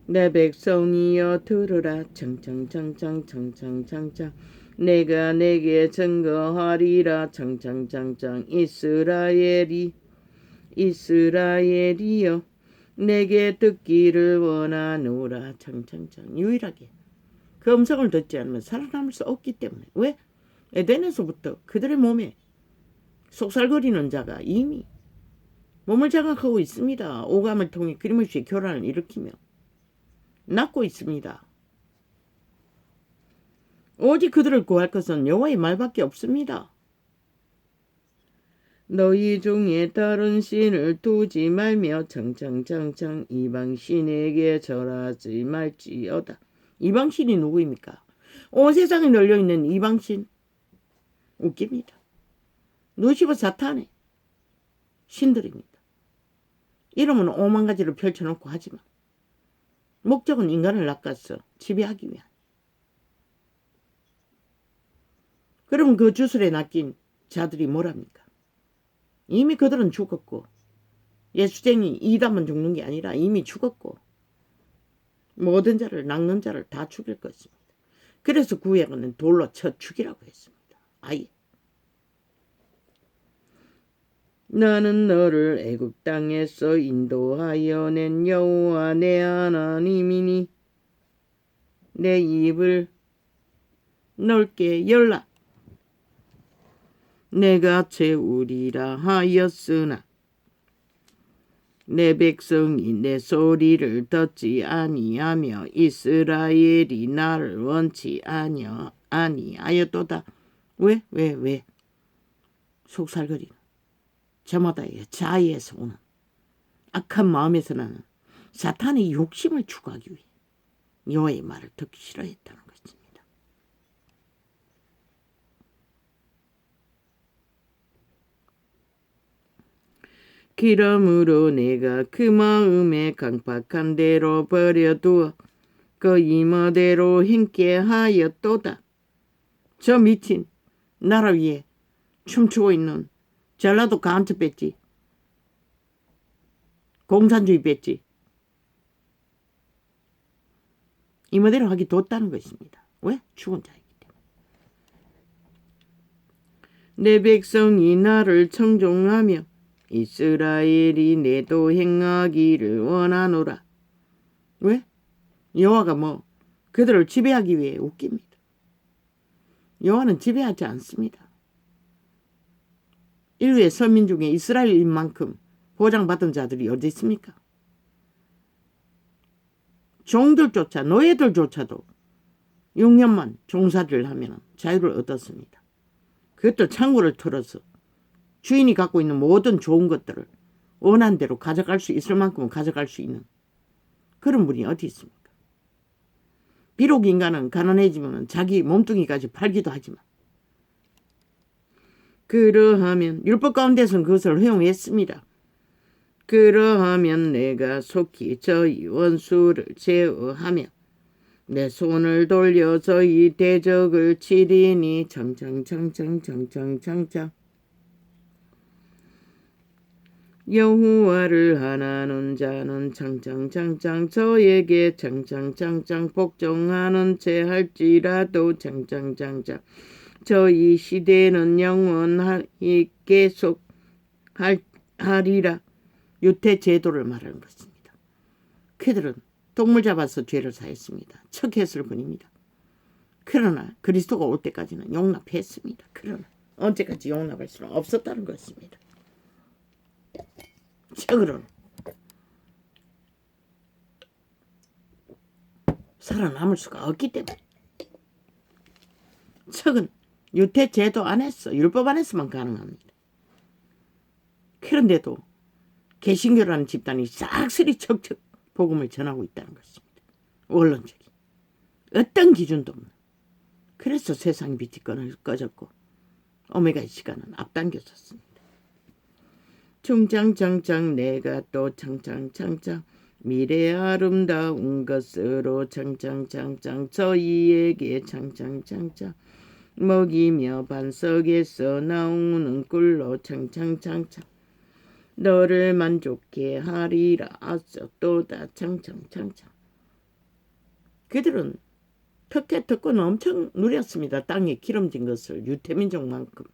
내 백성이여 들으라 창창창창 내가 내게 증거하리라 창창창창 이스라엘이여 내게 듣기를 원하노라 창창창 유일하게 그 음성을 듣지 않으면 살아남을 수 없기 때문에 왜? 에덴에서부터 그들의 몸에 속살거리는 자가 이미 몸을 장악하고 있습니다. 오감을 통해 끊임없이 교란을 일으키며 낳고 있습니다. 오직 그들을 구할 것은 여호와의 말밖에 없습니다. 너희 중에 다른 신을 두지 말며 창창창창 이방신에게 절하지 말지어다. 이방신이 누구입니까? 온 세상에 널려있는 이방신. 웃깁니다. 루시퍼 사탄의 신들입니다. 이름은 오만 가지를 펼쳐놓고 하지만 목적은 인간을 낚아서 지배하기 위한. 그러면 그 주술에 낚인 자들이 뭐랍니까? 이미 그들은 죽었고 예수쟁이 이단만 죽는 게 아니라 이미 죽었고 모든 자를 낚는 자를 다 죽일 것입니다. 그래서 구약은 돌로 쳐 죽이라고 했습니다. 아예. 나는 너를 애굽 땅에서 인도하여 낸 여호와 내 하나님이니 내 입을 넓게 열라. 내가 채우리라 하였으나 내 백성이 내 소리를 듣지 아니하며 이스라엘이 나를 원치 아니하였도다. 왜? 속살거리는 저마다의 자의에서 오는 악한 마음에서 나는 사탄의 욕심을 추구하기 위해 여호와의 말을 듣기 싫어했다는 것입니다. 그러므로 내가 그 마음에 강팍한 대로 버려두어 그 임어대로 행케 하였도다. 저 미친 나라 위에 춤추고 있는 전라도 간첩 뺐지. 공산주의 뺐지. 임어대로 하기 뒀다는 것입니다. 왜? 죽은 자이기 때문에. 내 백성이 나를 청종하며 이스라엘이 내도 행하기를 원하노라. 왜? 여호와가 그들을 지배하기 위해 웃깁니다. 여호와는 지배하지 않습니다. 인류의 서민 중에 이스라엘인만큼 보장받은 자들이 어디 있습니까? 종들조차 노예들조차도 6년만 종사를 하면 자유를 얻었습니다. 그것도 창고를 털어서 주인이 갖고 있는 모든 좋은 것들을 원한 대로 가져갈 수 있을 만큼은 가져갈 수 있는 그런 분이 어디 있습니까? 비록 인간은 가난해지면 자기 몸뚱이까지 팔기도 하지만 그러하면 율법 가운데서는 그것을 허용했습니다. 그러하면 내가 속히 저희 원수를 제어하며 내 손을 돌려 저희 대적을 치리니 청청청청청청청청 여호와를 하나는 자는 창창창창 저에게 창창창창 복종하는 채 할지라도 창창창창 저희 시대는 영원히 계속 하리라. 유태 제도를 말하는 것입니다. 그들은 동물 잡아서 죄를 사했습니다. 척했을 뿐입니다. 그러나 그리스도가 올 때까지는 용납했습니다. 그러나 언제까지 용납할 수는 없었다는 것입니다. 척으로는 살아남을 수가 없기 때문에. 척은 유태 제도 안에서 율법 안에서만 가능합니다. 그런데도 개신교라는 집단이 싹쓸이 척척 복음을 전하고 있다는 것입니다. 원론적인 어떤 기준도 없는. 그래서 세상의 빛이 꺼졌고 오메가의 시간은 앞당겨졌습니다. 충창창창 내가 또 창창창창 미래의 아름다운 것으로 창창창창 저희에게 창창창창 먹이며 반석에서 나오는 꿀로 창창창창 너를 만족해 하리라 아서 또다 창창창창. 그들은 특권 엄청 누렸습니다. 땅에 기름진 것을 유태민족만큼.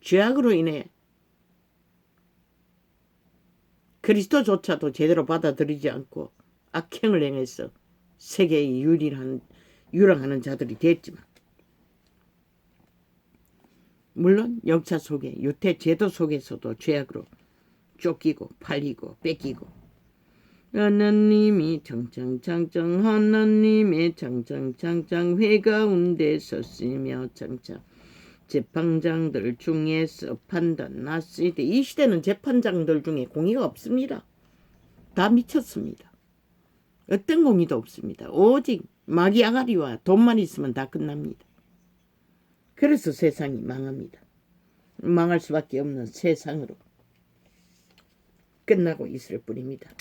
죄악으로 인해 그리스도조차도 제대로 받아들이지 않고 악행을 행해서 세계에 유랑하는 자들이 됐지만, 물론 역사 속에 유태 제도 속에서도 죄악으로 쫓기고 팔리고 뺏기고, 하나님이 창창창창 하나님의 창창창창 회 가운데 섰으며 창창 재판장들 중에서 판단하시되. 이 시대는 재판장들 중에 공의가 없습니다. 다 미쳤습니다. 어떤 공의도 없습니다. 오직 마귀 아가리와 돈만 있으면 다 끝납니다. 그래서 세상이 망합니다. 망할 수밖에 없는 세상으로 끝나고 있을 뿐입니다.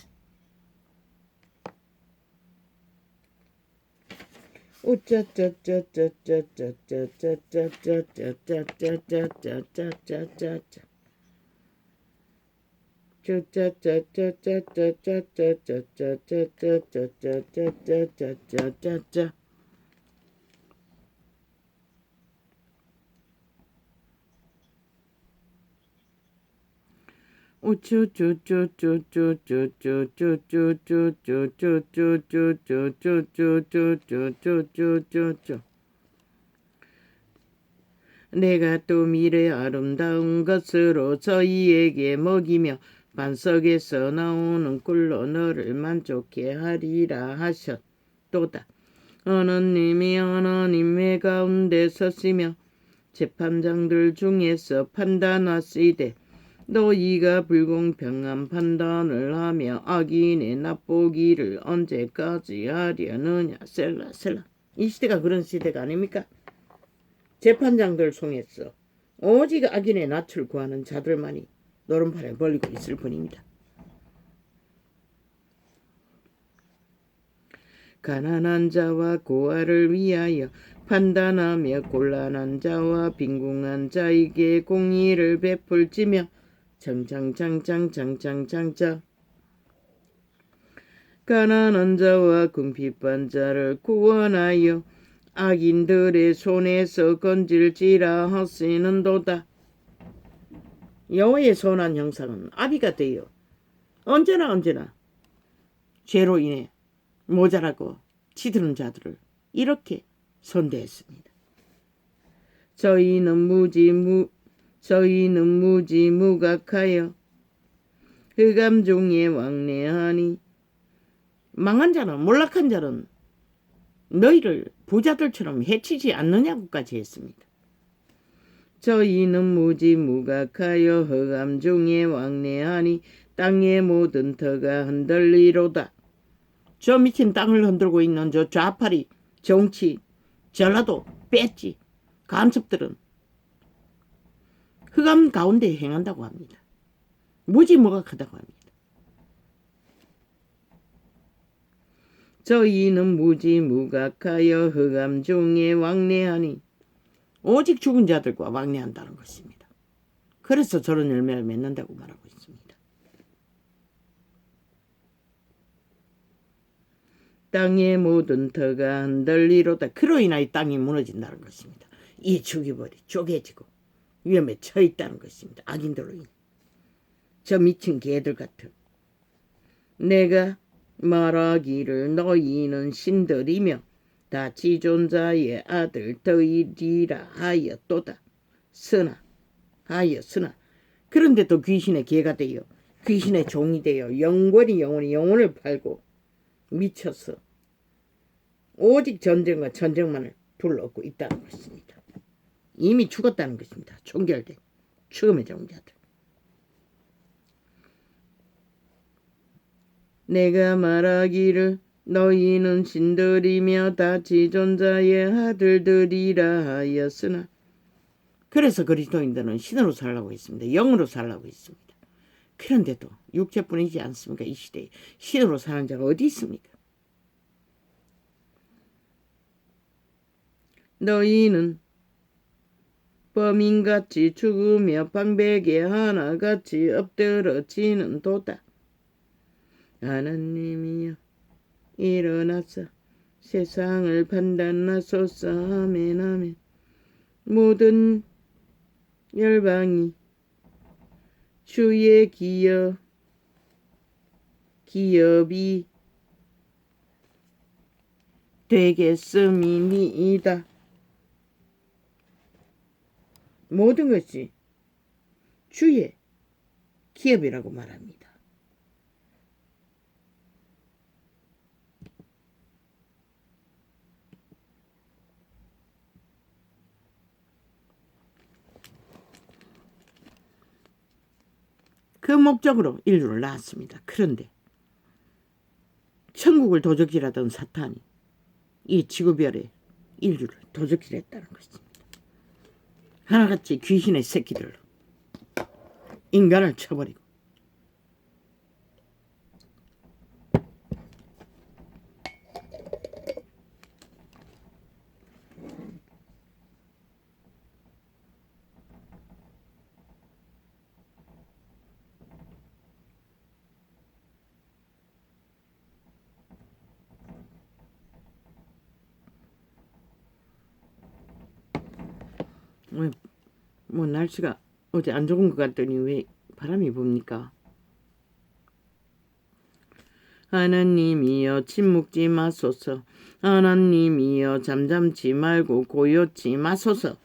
내가 또 미래의 아름다운 것으로 저희에게 먹이며 반석에서 나오는 꿀로 너를 만족해 하리라 하셨도다. 하나님이 하나님의 가운데 서시며 재판장들 중에서 판단하시되 너희가 불공평한 판단을 하며 악인의 납보기를 언제까지 하려느냐. 셀라. 이 시대가 그런 시대가 아닙니까? 재판장들 중에서 오직 악인의 낯을 구하는 자들만이 노름판에 벌리고 있을 뿐입니다. 가난한 자와 고아를 위하여 판단하며 곤란한 자와 빈궁한 자에게 공의를 베풀지며 창창창창창창창창 가난한 자와 궁핍한 자를 구원하여 악인들의 손에서 건질지라 하시는도다. 여호와의 선한 형상은 아비가 되어 언제나 죄로 인해 모자라고 치드는 자들을 이렇게 선대했습니다. 저희는 무지무각하여 흑암 중에 왕래하니. 망한 자는, 몰락한 자는 너희를 부자들처럼 해치지 않느냐고까지 했습니다. 저희는 무지무각하여 흑암 중에 왕래하니 땅의 모든 터가 흔들리로다. 저 미친 땅을 흔들고 있는 저 좌파리, 정치, 전라도, 배지, 간첩들은 흑암 가운데 행한다고 합니다. 무지무각하다고 합니다. 저희는 무지무각하여 흑암 중에 왕래하니. 오직 죽은 자들과 왕래한다는 것입니다. 그래서 저런 열매를 맺는다고 말하고 있습니다. 땅의 모든 터가 흔들리로다. 그로 인하여 땅이 무너진다는 것입니다. 이 죽이버리 쪼개지고 위험에 처해 있다는 것입니다. 악인들로 인해. 저 미친 개들 같은. 내가 말하기를 너희는 신들이며 다 지존자의 아들들이라 하였도다. 쓰나. 그런데도 귀신의 개가 되어 귀신의 종이 되어 영원히 영혼을 팔고 미쳐서 오직 전쟁과 전쟁만을 불러오고 있다는 것입니다. 이미 죽었다는 것입니다. 총결된 죽음의 종자들. 내가 말하기를 너희는 신들이며 다 지존자의 아들들이라 하였으나, 그래서 그리스도인들은 신으로 살라고 했습니다. 영으로 살라고 했습니다. 그런데도 육체뿐이지 않습니까? 이 시대에 신으로 사는 자가 어디 있습니까? 너희는 범인같이 죽으며 방백에 하나같이 엎드러지는 도다. 하나님이여 일어나서 세상을 판단하소서. 아멘 아멘. 모든 열방이 주의 기업이 되겠음이니이다. 모든 것이 주의 기업이라고 말합니다. 그 목적으로 인류를 낳았습니다. 그런데 천국을 도적질하던 사탄이 이 지구별에 인류를 도적질했다는 것입니다. 하나같이 귀신의 새끼들로 인간을 쳐버리고, 뭐 날씨가 어제 안 좋은 것 같더니 왜 바람이 붑니까? 하나님이여 침묵지 마소서. 하나님이여 잠잠지 말고 고요치 마소서.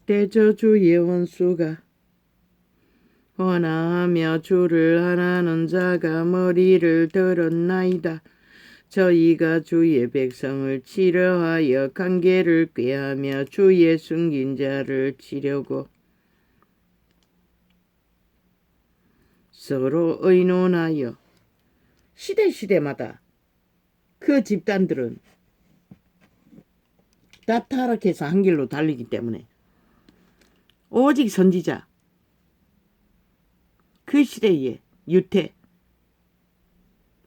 대저주의 원수가 원하며 주를 하나는 자가 머리를 들었나이다. 저희가 주의 백성을 치려하여 관계를 꾀하며 주의 숨긴 자를 치려고 서로 의논하여, 시대마다 그 집단들은 다 타락해서 한 길로 달리기 때문에 오직 선지자, 그 시대에 유태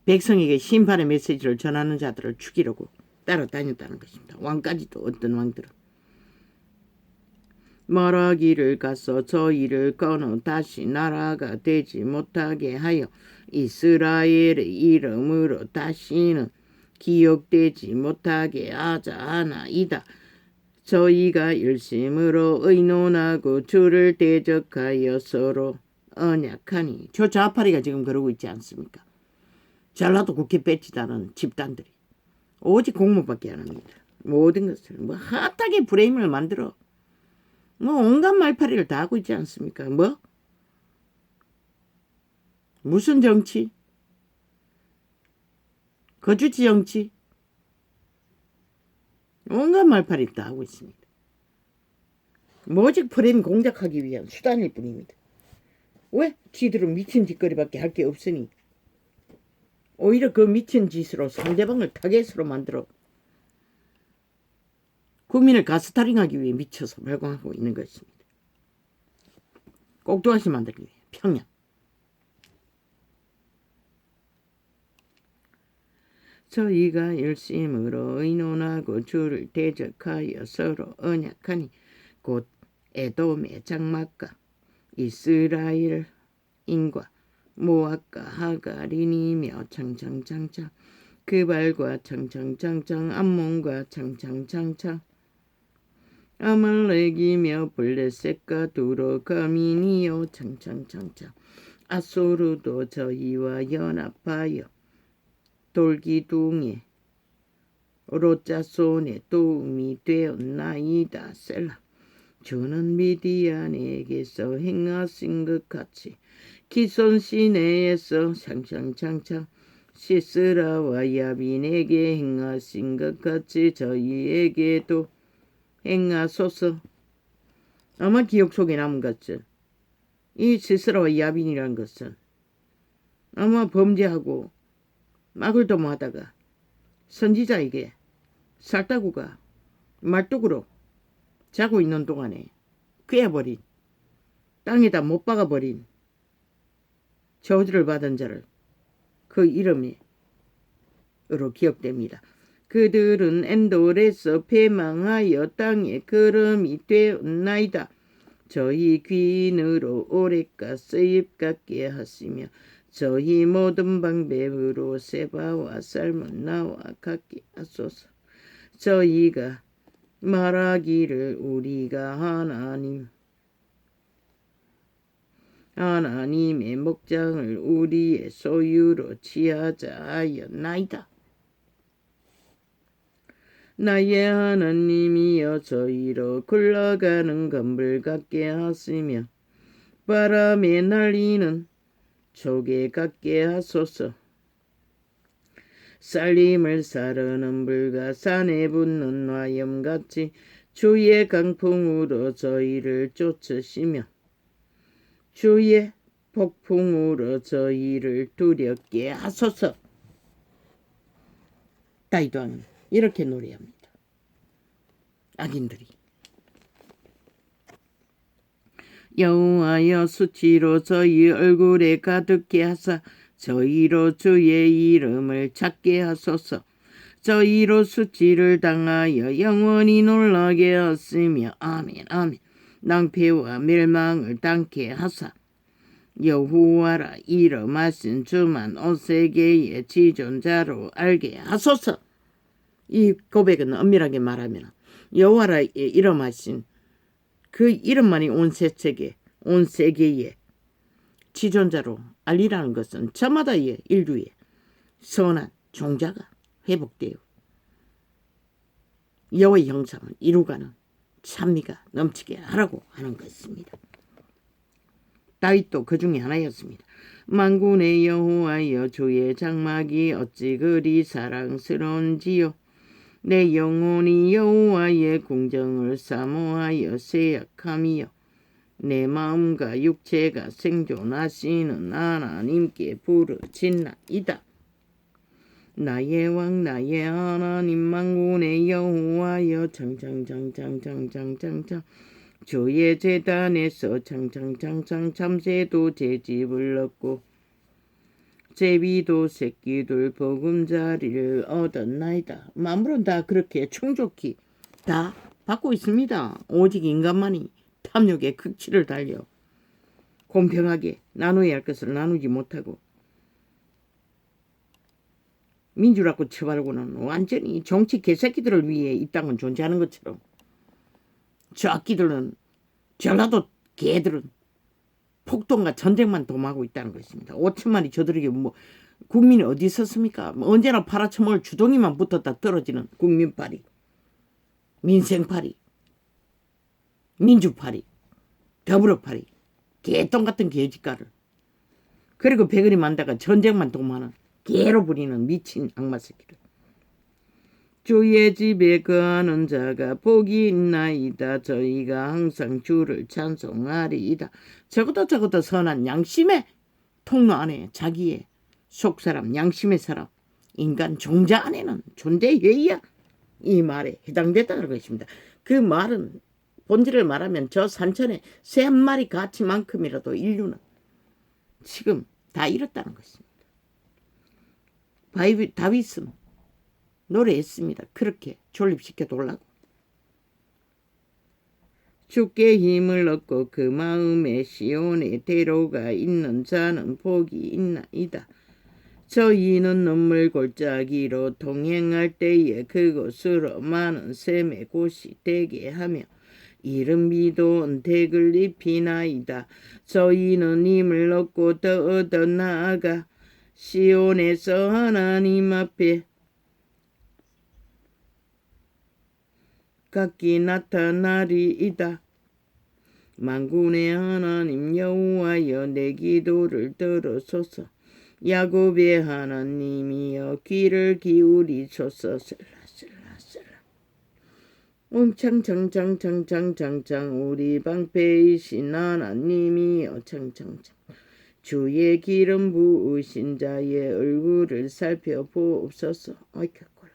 백성에게 심판의 메시지를 전하는 자들을 죽이려고 따라다녔다는 것입니다. 왕까지도, 어떤 왕들은 말하기를 가서 저희를 끊어 다시 나라가 되지 못하게 하여 이스라엘의 이름으로 다시는 기억되지 못하게 하자 하나이다. 저희가 일심으로 의논하고 주를 대적하여 서로 언약하니. 저 좌파리가 지금 그러고 있지 않습니까? 전라도 국회 배치다는 집단들이 오직 공무밖에 안 합니다. 모든 것을 뭐 핫하게 프레임을 만들어 뭐 온갖 말파리를 다 하고 있지 않습니까? 뭐 무슨 정치? 거주지 정치? 온갖 말파리를 다 하고 있습니다. 오직 프레임 공작하기 위한 수단일 뿐입니다. 왜? 지들은 미친 짓거리밖에 할 게 없으니 오히려 그 미친 짓으로 상대방을 타겟으로 만들어 국민을 가스타링하기 위해 미쳐서 발광하고 있는 것입니다. 꼭두각시 만들기 위해 평양. 저희가 열심으로 의논하고 주를 대적하여 서로 언약하니 곧 에돔의 장막과 이스라엘인과 모압과 하갈인이며 창창창창 그발과 창창창창 암몬과 창창창창 아말렉이며 블레셋과 두로가민이요 창창창창 아소르도 저희와 연합하여 돌기둥에 로자손의 도움이 되었나이다. 셀라. 저는 미디안에게서 행하신 것 같이 기손 시내에서 창창창창 시스라와 야빈에게 행하신 것 같이 저희에게도 행하소서. 아마 기억 속에 남은 것은 이 시스라와 야빈이라는 것은 아마 범죄하고 막을 도모하다가 선지자에게 살다구가 말뚝으로 자고 있는 동안에 꿰어버린 땅에다 못 박아버린 저주를 받은 자를 그 이름으로 기억됩니다. 그들은 엔돌에서 패망하여 땅에 거름이 되었나이다. 저희 귀인으로 오랫가 쓰입 같게 하시며 저희 모든 방법으로 세바와 삶은 나와 같게 하소서. 저희가 말하기를 우리가 하나님의 목장을 우리의 소유로 취하자 하였나이다. 나의 하나님이여 저희로 굴러가는 건불 같게 하시며 바람에 날리는 조개 같게 하소서. 살림을 사르는 불과 산에 붙는 화염같이 주의 강풍으로 저희를 쫓으시며 주의 폭풍으로 저희를 두렵게 하소서. 다윗 왕은 이렇게 노래합니다. 악인들이 여호와여 수치로 저희 얼굴에 가득게 하사 저희로 주의 이름을 찾게 하소서. 저희로 수치를 당하여 영원히 놀라게 하시며 아멘 아멘. 낭패와 멸망을 당케 하사 여호와라 이름하신 주만 온 세계의 지존자로 알게 하소서. 이 고백은 엄밀하게 말하면 여호와라 이름하신 그 이름만이 온 세계의 지존자로 알리라는 것은 저마다의 인류의 선한 종자가 회복되어 여호와의 형상을 이루가는 찬미가 넘치게 하라고 하는 것입니다. 다윗도 그 중에 하나였습니다. 만군의 여호와여 주의 장막이 어찌 그리 사랑스러운지요. 내 영혼이 여호와의 궁정을 사모하여 세약함이요. 내 마음과 육체가 생존하시는 하나님께 부르짖나이다. 나의 왕 나의 하나님 만군의 여호와여 창창창창창창창창 주의 제단에서 창창창창 참새도 제 집을 얻고 제비도 새끼들 보금자리를 얻었나이다. 만물은 다 그렇게 충족히 다 받고 있습니다. 오직 인간만이 탐욕의 극치를 달려 공평하게 나눠야 할 것을 나누지 못하고 민주라고 쳐바르고는 완전히 정치 개새끼들을 위해 이 땅은 존재하는 것처럼 저 악기들은 전라도 개들은 폭동과 전쟁만 도모하고 있다는 것입니다. 5천만이 저들에게 국민이 어디 있었습니까? 언제나 팔아쳐먹을 주둥이만 붙었다 떨어지는 국민파리, 민생파리, 민주파리, 더불어파리, 개똥 같은 개집가를 그리고 배그리 만다가 전쟁만 도모하는 개로 부리는 미친 악마 새끼를. 주의 집에 거하는 자가 복이 있나이다. 저희가 항상 주를 찬송하리이다. 적어도 선한 양심의 통로 안에 자기의 속사람, 양심의 사람, 인간 종자 안에는 존재해야 이 말에 해당된다는 것입니다. 그 말은 본질을 말하면 저 산천에 새 한 마리 가치만큼이라도 인류는 지금 다 잃었다는 것입니다. 다윗은 노래했습니다. 그렇게 존립시켜 돌라고. 주께 힘을 얻고 그 마음에 시온에 데려가 있는 자는 복이 있나이다. 저희는 눈물 골짜기로 동행할 때에 그곳으로 많은 샘의 곳이 되게 하며 이른 비도 은택을 입히나이다. 저희는 힘을 얻고 더 나아가 시온에서 하나님 앞에 각기 나타나리이다. 만군의 하나님 여호와여 내 기도를 들으소서. 야곱의 하나님이여 귀를 기울이소서. 슬라슬라슬라. 창창창창창창창 우리 방패이신 하나님이여 창창창. 주의 기름 부으신 자의 얼굴을 살펴보옵소서. 어이카콜라.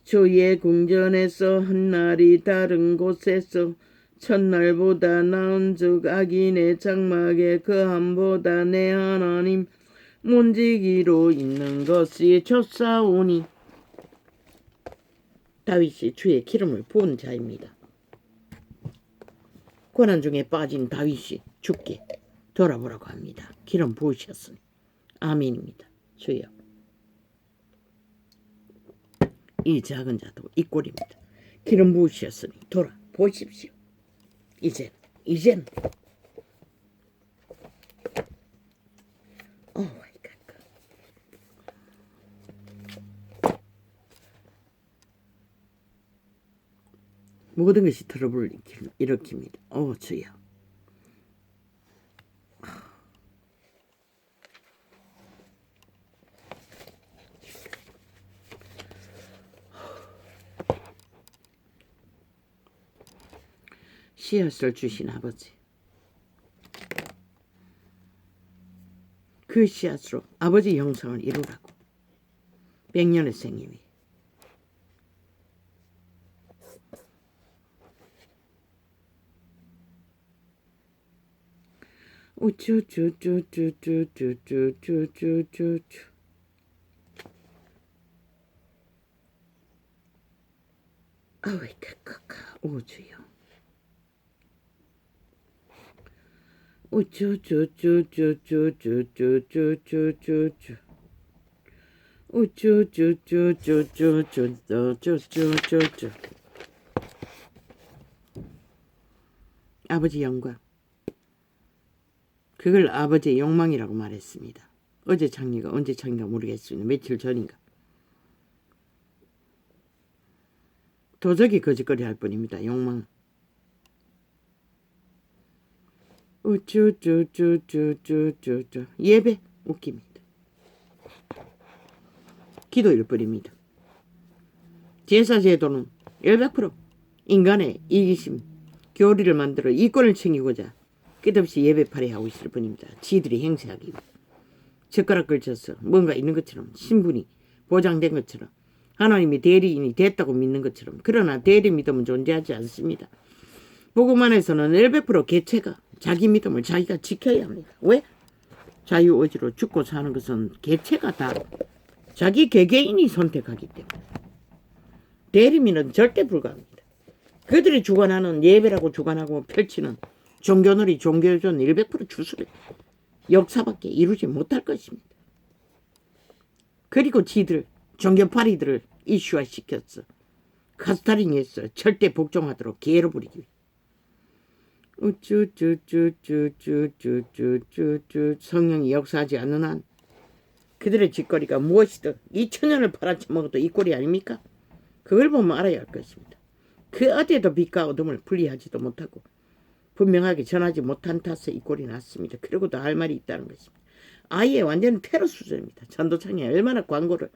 주의 궁전에서 한날이 다른 곳에서 첫날보다 나은즉 악인의 장막에 그함보다 내 하나님 문지기로 있는 것이 좋사오니. 다윗이 주의 기름을 부은 자입니다. 고난 중에 빠진 다윗이 주께 돌아보라고 합니다. 기름 부으셨으니. 아멘입니다. 주여. 이 작은 자도 이 꼴입니다. 기름 부으셨으니 돌아보십시오. 이젠 모든 것이 트러블을 일으킵니다. 주여. 씨앗을 주신 아버지, 그 씨앗으로 아버지 형상을 이루라고. 100년의 생님이 우쭈쭈쭈쭈쭈쭈쭈쭈쭈쭈. 아웨카카카 오주여. 우쭈쭈쭈쭈쭈쭈쭈쭈쭈쭈. 우쭈쭈쭈쭈쭈쭈쭈쭈쭈쭈. 아버지 영광. 그걸 아버지의 욕망이라고 말했습니다. 어제 창리가 언제 창리가 모르겠습니다. 며칠 전인가. 도적이 거짓거리 할 뿐입니다. 욕망. 우쭈쭈쭈쭈쭈쭈쭈. 예배 웃깁니다. 기도일 뿐입니다. 제사제도는 100% 인간의 이기심, 교리를 만들어 이권을 챙기고자 끝없이 예배팔이 하고 있을 뿐입니다. 지들이 행세하기 위해 젓가락 걸쳐서 뭔가 있는 것처럼, 신분이 보장된 것처럼, 하나님이 대리인이 됐다고 믿는 것처럼. 그러나 대리 믿음은 존재하지 않습니다. 복음 안에서는 100% 개체가 자기 믿음을 자기가 지켜야 합니다. 왜? 자유의지로 죽고 사는 것은 개체가 다 자기 개개인이 선택하기 때문에. 대리민은 절대 불가합니다. 그들이 주관하는 예배라고 주관하고 펼치는 종교놀이, 종교전 100% 주술을 역사밖에 이루지 못할 것입니다. 그리고 지들 종교파리들을 이슈화시켰어. 카스타링했어. 절대 복종하도록 기회로 부리기 위해. 우쭈쭈쭈쭈쭈쭈쭈쭈. 성령이 역사하지 않는 한 그들의 짓거리가 무엇이든 2000년을 팔아쳐먹어도 이 꼴이 아닙니까? 그걸 보면 알아야 할 것입니다. 그 어디에도 빛과 어둠을 분리하지도 못하고 분명하게 전하지 못한 탓에 이 꼴이 났습니다. 그리고도 할 말이 있다는 것입니다. 아예 완전 테러 수준입니다. 전도창이 얼마나 광고를,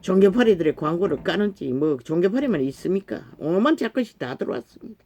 종교파리들의 광고를 까는지. 뭐 종교파리만 있습니까? 오만 짤것이 다 들어왔습니다.